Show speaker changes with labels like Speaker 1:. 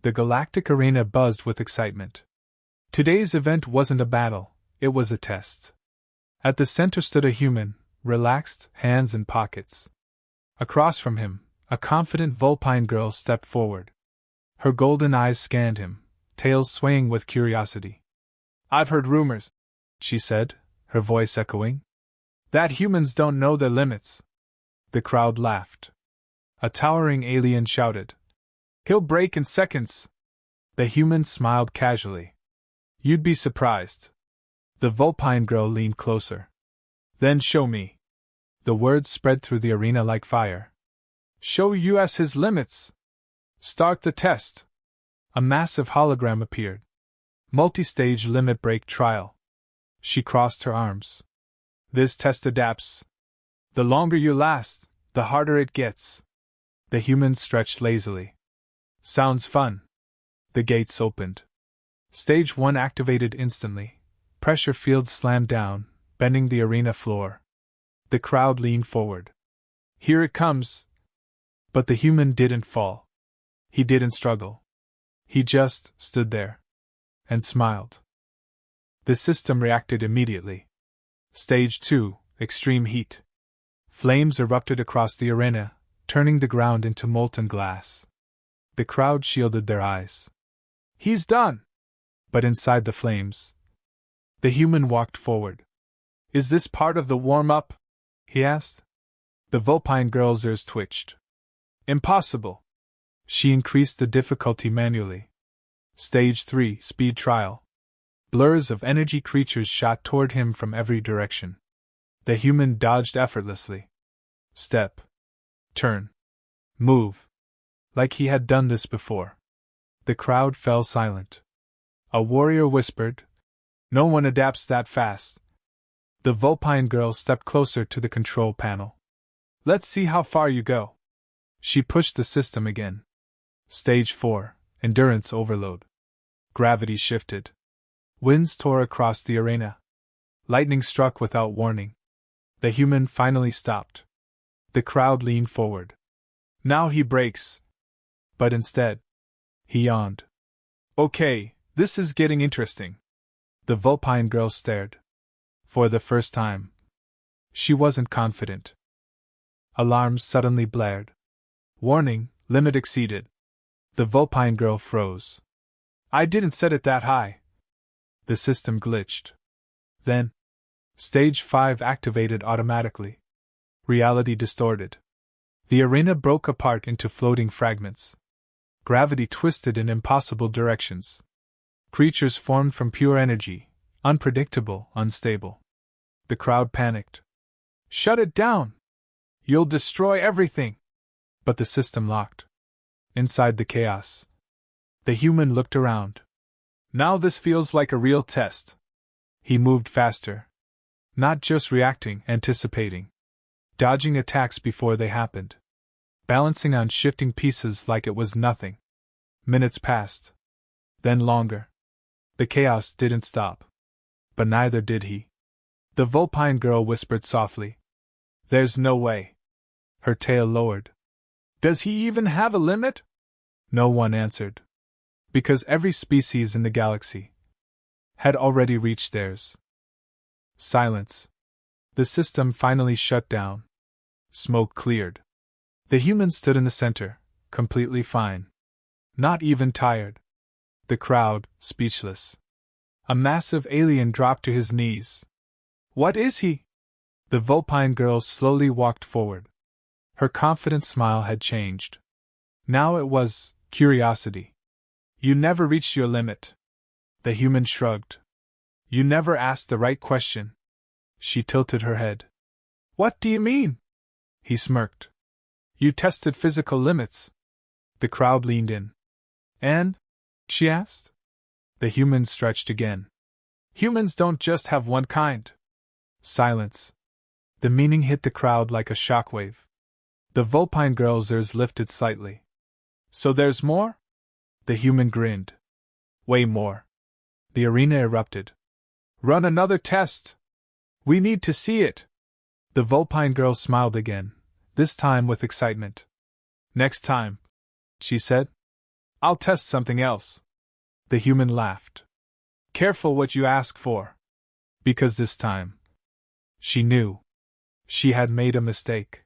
Speaker 1: The galactic arena buzzed with excitement. Today's event wasn't a battle, it was a test. At the center stood a human, relaxed, hands in pockets. Across from him, a confident Vulpine girl stepped forward. Her golden eyes scanned him, tails swaying with curiosity. "I've heard rumors," she said, her voice echoing, "that humans don't know their limits." The crowd laughed. A towering alien shouted, "He'll break in seconds." The human smiled casually. "You'd be surprised." The Vulpine girl leaned closer. "Then show me." The words spread through the arena like fire. "Show us his limits." "Start the test." A massive hologram appeared. Multi-stage limit break trial. She crossed her arms. "This test adapts. The longer you last, the harder it gets." The human stretched lazily. "Sounds fun." The gates opened. Stage 1 activated instantly. Pressure fields slammed down, bending the arena floor. The crowd leaned forward. "Here it comes." But the human didn't fall. He didn't struggle. He just stood there. And smiled. The system reacted immediately. Stage 2, Extreme Heat. Flames erupted across the arena, turning the ground into molten glass. The crowd shielded their eyes. "He's done!" But inside the flames, the human walked forward. "Is this part of the warm-up?" he asked. The Vulpine girl's ears twitched. "Impossible!" She increased the difficulty manually. Stage 3, Speed Trial. Blurs of energy creatures shot toward him from every direction. The human dodged effortlessly. Step. Turn. Move. Like he had done this before. The crowd fell silent. A warrior whispered, "No one adapts that fast." The Vulpine girl stepped closer to the control panel. "Let's see how far you go." She pushed the system again. Stage 4, Endurance Overload. Gravity shifted. Winds tore across the arena. Lightning struck without warning. The human finally stopped. The crowd leaned forward. "Now he breaks." But instead, he yawned. "Okay, this is getting interesting." The Vulpine girl stared. For the first time, she wasn't confident. Alarms suddenly blared. "Warning, limit exceeded." The Vulpine girl froze. "I didn't set it that high." The system glitched. Then, Stage 5 activated automatically. Reality distorted. The arena broke apart into floating fragments. Gravity twisted in impossible directions. Creatures formed from pure energy, unpredictable, unstable. The crowd panicked. "Shut it down! You'll destroy everything!" But the system locked. Inside the chaos, the human looked around. "Now this feels like a real test." He moved faster. Not just reacting, anticipating. Dodging attacks before they happened. Balancing on shifting pieces like it was nothing. Minutes passed. Then longer. The chaos didn't stop. But neither did he. The Vulpine girl whispered softly. "There's no way." Her tail lowered. "Does he even have a limit?" No one answered. Because every species in the galaxy had already reached theirs. Silence. The system finally shut down. Smoke cleared. The human stood in the center, completely fine. Not even tired. The crowd, speechless. A massive alien dropped to his knees. "What is he?" The Vulpine girl slowly walked forward. Her confident smile had changed. Now it was curiosity. "You never reached your limit." The human shrugged. "You never asked the right question." She tilted her head. "What do you mean?" He smirked. "You tested physical limits." The crowd leaned in. "And?" she asked. The human stretched again. "Humans don't just have one kind." Silence. The meaning hit the crowd like a shockwave. The Vulpine girl's ears lifted slightly. "So there's more?" The human grinned. "Way more." The arena erupted. "Run another test! We need to see it!" The Vulpine girl smiled again, this time with excitement. "Next time," she said. I'll test something else. The human laughed. Careful what you ask for. Because this time. She knew. She had made a mistake.